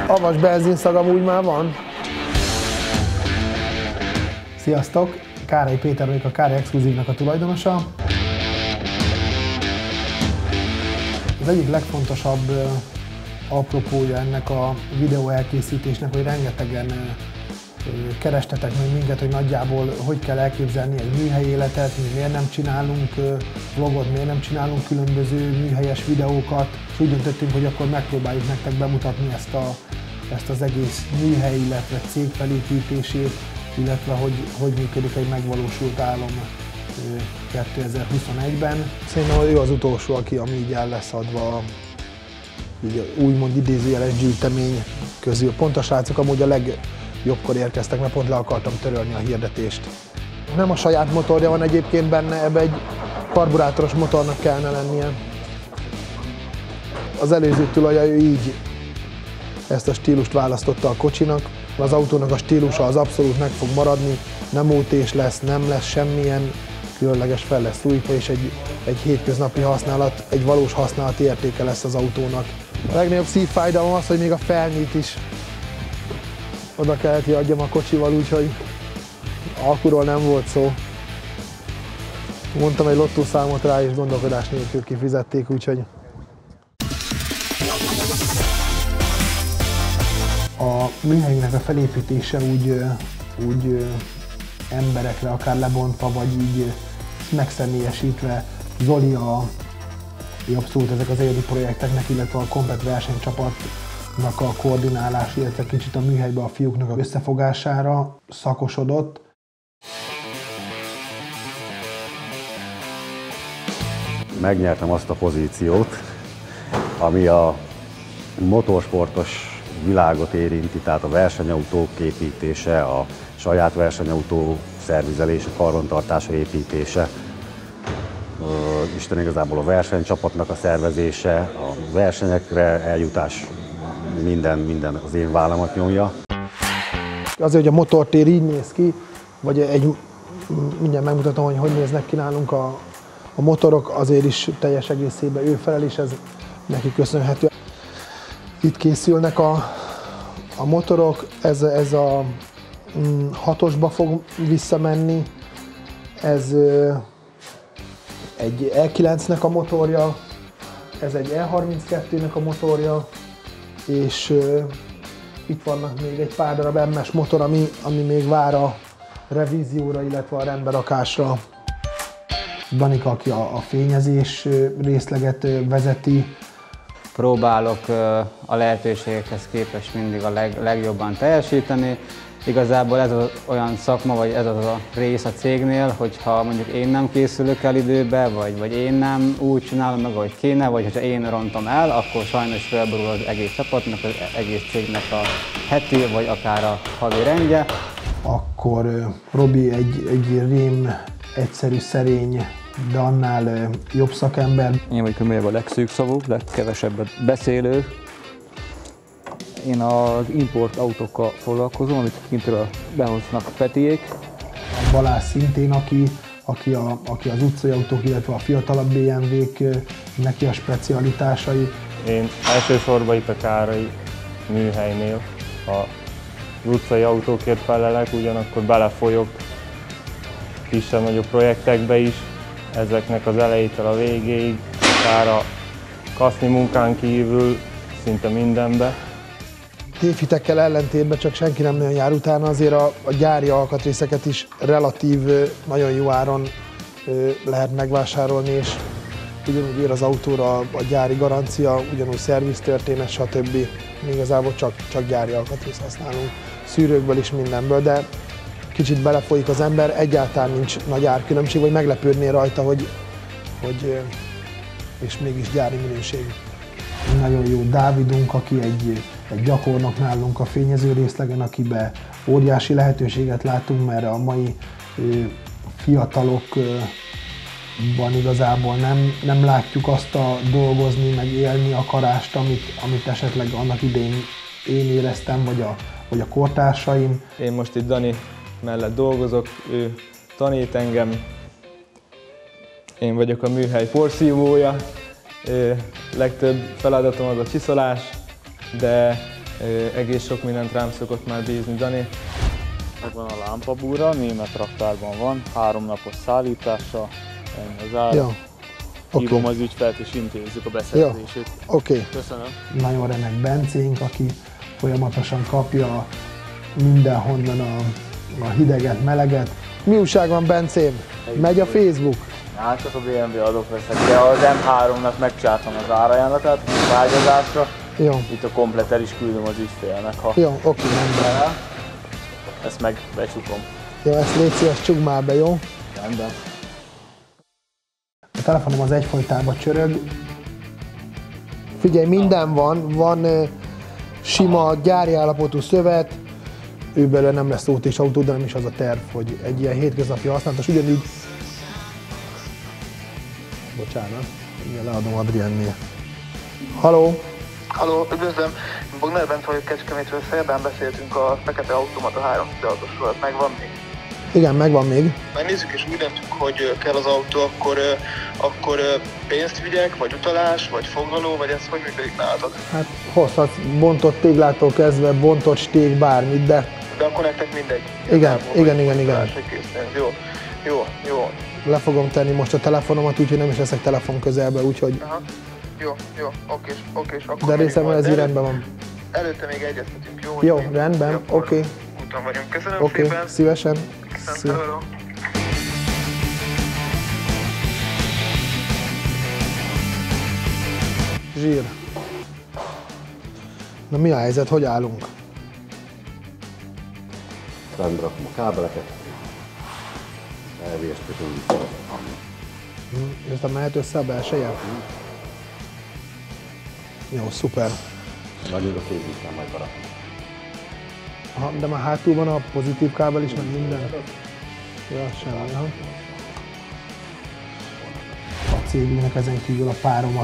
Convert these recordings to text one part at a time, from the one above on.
Avas benzinszag amúgy már van. Sziasztok! Kárai Péter vagyok, a Kárai Exkluzívnak a tulajdonosa. Az egyik legfontosabb apropója ennek a videó elkészítésnek, hogy rengetegen kerestetek még minket, hogy nagyjából hogy kell elképzelni egy műhelyi életet, mi miért nem csinálunk vlogot, miért nem csinálunk különböző műhelyes videókat, és úgy döntöttünk, hogy akkor megpróbáljuk nektek bemutatni ezt az egész műhely, illetve cég felépítését, illetve hogy működik egy megvalósult álom 2021-ben. Szerintem ő az utolsó, ami így el lesz adva így úgymond idézőjeles gyűjtemény közül. Pont a srácok amúgy a legjobbkor érkeztek, mert pont le akartam törölni a hirdetést. Nem a saját motorja van egyébként benne, ebbe egy karburátoros motornak kellene lennie. Az előző tulajdonos így ezt a stílust választotta a kocsinak. Az autónak a stílusa az abszolút meg fog maradni, nem ótés lesz, nem lesz semmilyen különleges, fel lesz újítva, és egy hétköznapi használat, egy valós használati értéke lesz az autónak. A legnagyobb szívfájdalom az, hogy még a felnyit is oda kellett, hogy adjam a kocsival, úgyhogy alkuról nem volt szó. Mondtam egy lottószámot rá, és gondolkodás nélkül kifizették, úgyhogy a műhelynek a felépítése úgy emberekre, akár lebontva, vagy így megszemélyesítve, Zoli abszolút ezek az egyedi projekteknek, illetve a komplett versenycsapatnak a koordinálás, illetve kicsit a műhelyben a fiúknak a összefogására szakosodott. Megnyertem azt a pozíciót, ami a motorsportos világot érinti, tehát a versenyautók építése, a saját versenyautó szervizelése, karbantartása építése, Isten igazából a versenycsapatnak a szervezése, a versenyekre eljutás, minden az én vállamat nyomja. Azért, hogy a motortér így néz ki, vagy mindjárt megmutatom, hogy néznek ki nálunk a motorok, azért is teljes egészében ő felel, és ez neki köszönhető. Itt készülnek a motorok, ez a 6-osba fog visszamenni, ez egy E9-nek a motorja, ez egy E32-nek a motorja, és itt vannak még egy pár darab MS motor, ami még vár a revízióra, illetve a rendberakásra. Danika, aki a fényezés részleget vezeti. Próbálok a lehetőségekhez képest mindig a legjobban teljesíteni. Igazából ez az olyan szakma, vagy ez az a rész a cégnél, hogyha mondjuk én nem készülök el időbe, vagy én nem úgy csinálom meg, ahogy kéne, vagy ha én rontom el, akkor sajnos felborul az egész csapatnak, az egész cégnek a heti, vagy akár a havi rendje. Akkor Robi egy rém egyszerű, szerény, de annál jobb szakember. Én vagyok a legszűkszavú, legkevesebbet beszélő. Én az import autókkal foglalkozom, amit kintről behoznak Petiék. Balázs szintén, aki az utcai autók, illetve a fiatalabb BMW-k, neki a specialitásai. Én elsősorban itt a Kárai műhelynél az utcai autókért felelek, ugyanakkor belefolyok kisebb-nagyobb projektekbe is, ezeknek az elejétől a végéig, akár a kaszni munkán kívül szinte mindenbe. Tévhitekkel ellentétben csak senki nem nagyon jár utána, azért a gyári alkatrészeket is relatív nagyon jó áron lehet megvásárolni, és ugyanúgy ér az autóra a gyári garancia, ugyanúgy szerviztörténet, stb. Igazából csak gyári alkatrészt használunk, szűrőkből is mindenből, de kicsit belefolyik az ember, egyáltalán nincs nagy árkülönbség, vagy meglepődnél rajta, hogy és mégis gyári minőség. Nagyon jó Dávidunk, aki egy gyakornok nálunk a fényező részlegen, akiben óriási lehetőséget látunk, mert a mai fiatalokban igazából nem látjuk azt a dolgozni, meg élni akarást, amit esetleg annak idején én éreztem, vagy a kortársaim. Én most itt Dani mellett dolgozok, ő tanít engem, én vagyok a műhely porszívója, legtöbb feladatom az a csiszolás, de Egész sok mindent rám szokott már bízni Dani. Megvan a lámpabúra, német raktárban van, 3 napos szállítása, ennyi az ár. Ja. Hívom az ügyfelt és intézzük a beszerzését. Oké. Köszönöm. Nagyon remek Bencénk, aki folyamatosan kapja mindenhonnan a hideget, meleget. Mi újság van, Bencém? Megy a Facebook? Hát csak a BMW adók veszek, de az M3-nak megcsináltam az árajánlatát, a vágyazásra. Jó. Itt a komplet el is küldöm az ügyfélnek, ha Jó, oké, rendben. ezt meg becsukom. Jó, ezt légy szíves, csukd már be, jó? Rendben. A telefonom az egyfolytában csörög. Figyelj, minden van sima gyári állapotú szövet, ő belőle nem lesz OT-s autó, de nem is az a terv, hogy egy ilyen hétköznapi használatos, ugyanígy... Bocsánat, igen, leadom Adriennél. Haló? Halló, üdvözlöm! Bognár Bence vagyok Kecskemétről, szerdán beszéltünk a fekete automata 316-osról, megvan még? Igen, megvan még. Megnézzük és úgy döntünk, hogy kell az autó, akkor pénzt vigyek, vagy utalás, vagy foglaló, vagy ez hogy működik nálatok? Hát hozhatsz bontott téglától kezdve, bontott stég, bármit, de... De akkor nektek mindegy. Igen. Jó. Le fogom tenni most a telefonomat, úgyhogy nem is leszek telefon közelbe, úgyhogy... Aha. Jó, oké. De részemről ez így rendben van. Előtte még egyeztetünk, jó? Jó, rendben, oké. Úton vagyunk. Köszönöm Oké, szépen. szívesen. Szia. Hello. Zsír. Na mi a helyzet, hogy állunk? Rendrakom a kábeleket, elvérztük. És aztán mehet össze a belseje? Jó, szuper. Nagyon a kézítlen majd barakni. Aha, de már hátul van a pozitív kábel is, meg minden. Ja, semmi, aha. A cégünknek ezen kívül a párom,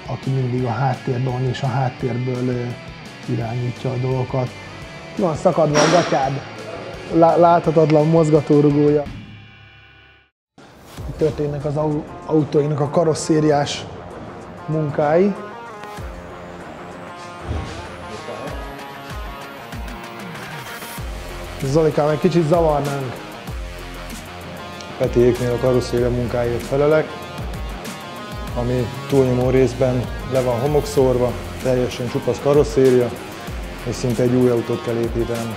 aki mindig a háttérben van, és a háttérből irányítja a dolgokat. Van szakadva a gatyád, láthatatlan mozgatórugója. Itt történnek az autóinak a karosszériás munkái. Zolikám, egy kicsit zavarnánk. Petiéknél a karosszéria munkáért felelek, ami túlnyomó részben le van homokszórva, teljesen csupasz karosszéria, és szinte egy új autót kell építenem.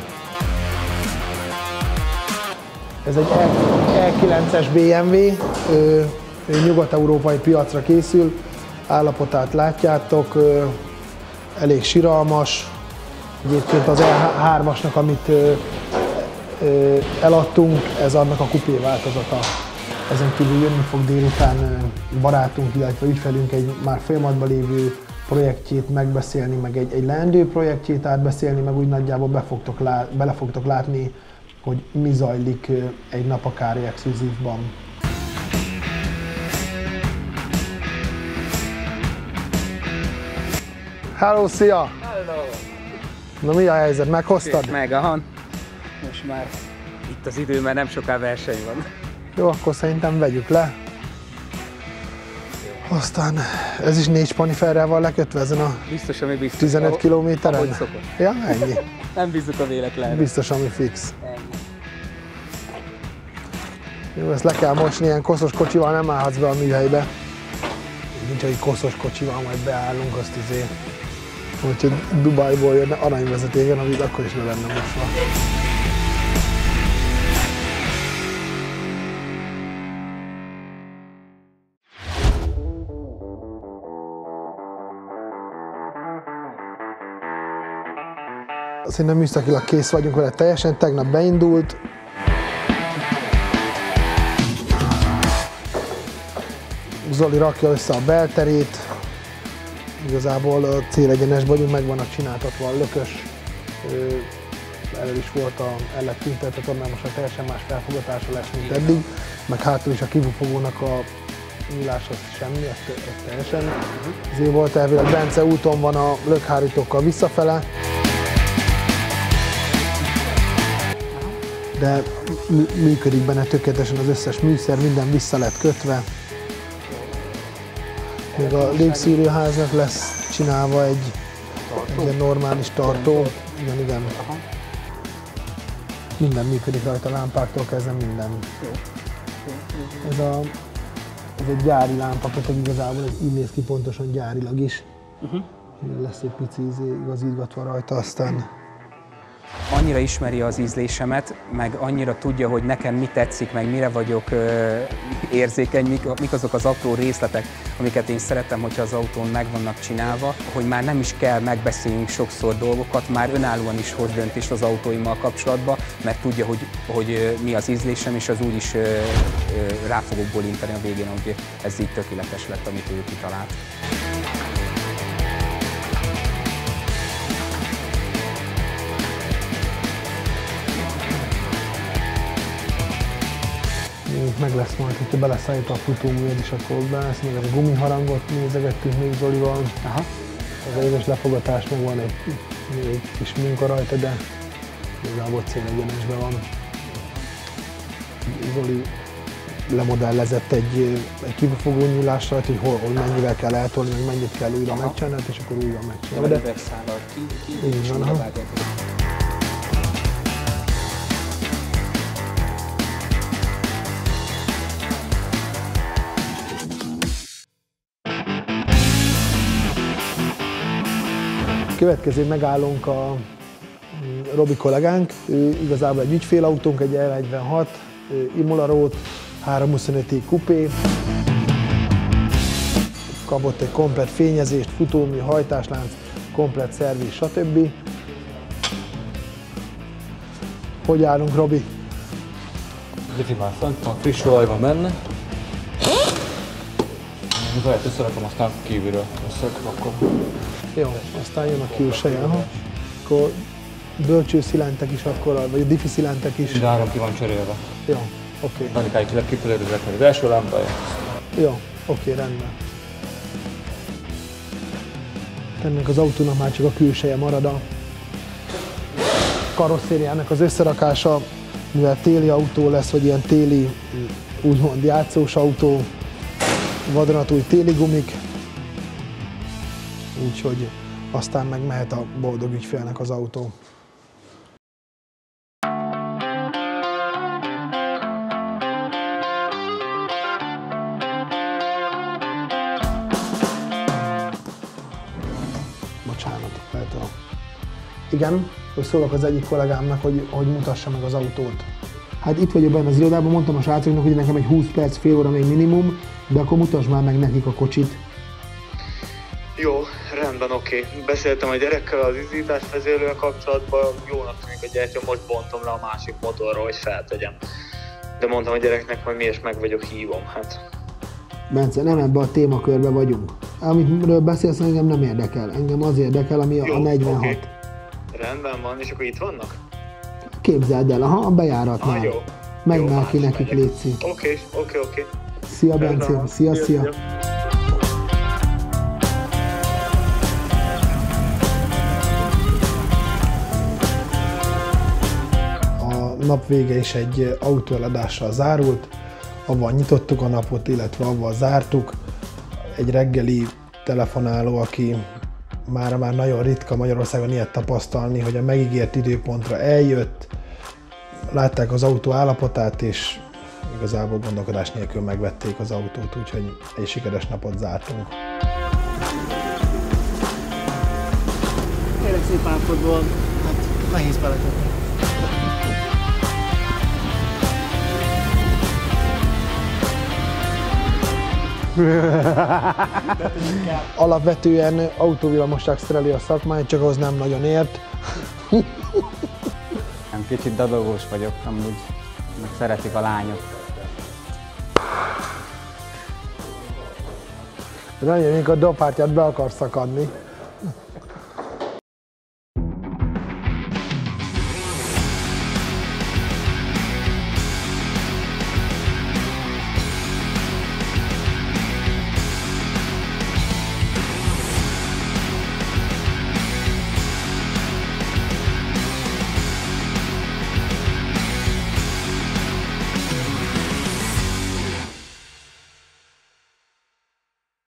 Ez egy E9-es BMW, nyugat-európai piacra készül, állapotát látjátok, elég siralmas. Egyébként az E3-asnak, amit eladtunk, ez annak a kupé változata. Ezen kívül jönni fog délután barátunk, illetve ügyfelünk egy már folyamatban lévő projektjét megbeszélni, meg egy leendő projektjét átbeszélni, meg úgy nagyjából bele fogtok látni, hogy mi zajlik egy nap a Kári Exkluzívban. Hello, szia! Hello! Na mi a helyzet? Meghoztad? Megahan. Most már itt az idő, mert nem soká verseny van. Jó, akkor szerintem vegyük le. Aztán ez is 4 spaniferrel van lekötve ezen a biztos, ami biztos. 15 kilométeren? Ahogy szokott. Ja, ennyi. Nem bízzuk a véletlenre. Biztos, ami fix. Ennyi. Jó, ezt le kell mosni, ilyen koszos kocsival nem állhatsz be a műhelybe. Nincs, hogy koszos kocsival majd beállunk, azt úgyhogy Dubajból jönne aranyvezetéken, amit akkor is le lenne mosva. Szerintem műszakilag kész vagyunk vele teljesen, tegnap beindult. Zoli rakja össze a belterét. Igazából a célegyenesben vagyunk, meg vannak csináltatva a lökös. Elő is volt el lett tüntetve, tornán most már teljesen más felfogatása lesz, mint eddig. Meg hátul is a kivufogónak a nyílás az semmi, az teljesen. Ezért volt elvileg Bence úton van a lökhárítókkal visszafele. De működik benne tökéletesen az összes műszer, minden vissza lett kötve. Még a légszűrőháznak lesz csinálva egy ilyen normális tartó. Igen. Aha. Minden működik rajta, lámpáktól kezdve minden. Jó. Ez egy gyári lámpa, pedig igazából ez így néz ki pontosan gyárilag is. Lesz egy pici igazítgatva rajta, aztán... Annyira ismeri az ízlésemet, meg annyira tudja, hogy nekem mi tetszik, meg mire vagyok érzékeny, mik azok az apró részletek, amiket én szeretem, hogyha az autón meg vannak csinálva, hogy már nem is kell megbeszéljünk sokszor dolgokat, már önállóan is hoz döntést az autóimmal kapcsolatban, mert tudja, hogy mi az ízlésem, és az úgy is rá fogok bolintani a végén, hogy ez így tökéletes lett, amit ő kitalált. Meg lesz majd, hogyha beleszállít a futóműved is, akkor belesz, még a gumiharangot nézegettünk még Zolival. Aha. Az éves lefogatás meg van egy kis munka rajta, de igazából célegyenesben van. Zoli lemodellezett egy kifogó nyúlás rajta, hogy hol mennyivel kell eltolni, meg mennyit kell újra megcsinálni, és akkor újra megcsinálni. De üvegszállal ki és újra vágják. Következő megállónk a Robi kollégánk, ő igazából egy ügyfélautónk, egy L46, Imola Road, 325i kupé. Kapott egy komplett fényezést, futómű, hajtáslánc, komplett szerviz, stb. Hogy állunk, Robi? Diffi már fent van, friss olaj van benne. Az olajat összerakom, aztán kívülről összerakom. Jó, aztán jön a külseje. Akkor bölcsőszilentek is, akkor, vagy a diffi szilentek is. De áram ki van cserélve. Jó, oké. Danikáig kipelőzőek meg az első lámpája. Jó, oké, rendben. Ennek az autónak már csak a külseje marad, a karosszériának az összerakása, mivel téli autó lesz, vagy ilyen téli, úgymond játszós autó, vadonatúj téli gumik, úgyhogy aztán meg mehet a boldog ügyfélnek az autó. Bocsánat, lehet a... Igen, hogy szólok az egyik kollégámnak, hogy mutassa meg az autót. Hát itt vagyok benne az irodában, mondtam a srácoknak, hogy nekem egy 20 perc, fél óra még minimum, de akkor mutasd már meg nekik a kocsit. Jó, rendben, oké. Beszéltem a gyerekkel az izzításvezérlővel kapcsolatban, jónak tűnik a gyertya, most bontom le a másik motorra, hogy feltegyem. De mondtam a gyereknek, hogy miért meg vagyok hívom, hát. Bence, nem ebben a témakörben vagyunk. Amiről beszélsz, engem nem érdekel. Engem az érdekel, ami jó, a 46. Okay. Rendben van, és akkor itt vannak? Képzeld el, aha, a bejáratnál. Jó. Megmár ki nekik, létszik. Oké. Szia, Bence, szia. A nap vége is egy autóeladással zárult, avval nyitottuk a napot, illetve avval zártuk. Egy reggeli telefonáló, aki már nagyon ritka Magyarországon ilyet tapasztalni, hogy a megígért időpontra eljött, látták az autó állapotát, és igazából gondolkodás nélkül megvették az autót, úgyhogy egy sikeres napot zártunk. Kérlek szépen áfordulóan, hát nehéz belekötni. Alapvetően autóvillamosság szereli a szakmányt, csak az nem nagyon ért. Nem, kicsit dadogós vagyok, amúgy meg szeretik a lányok. Nagyon, amikor a dobhártyát be akar szakadni.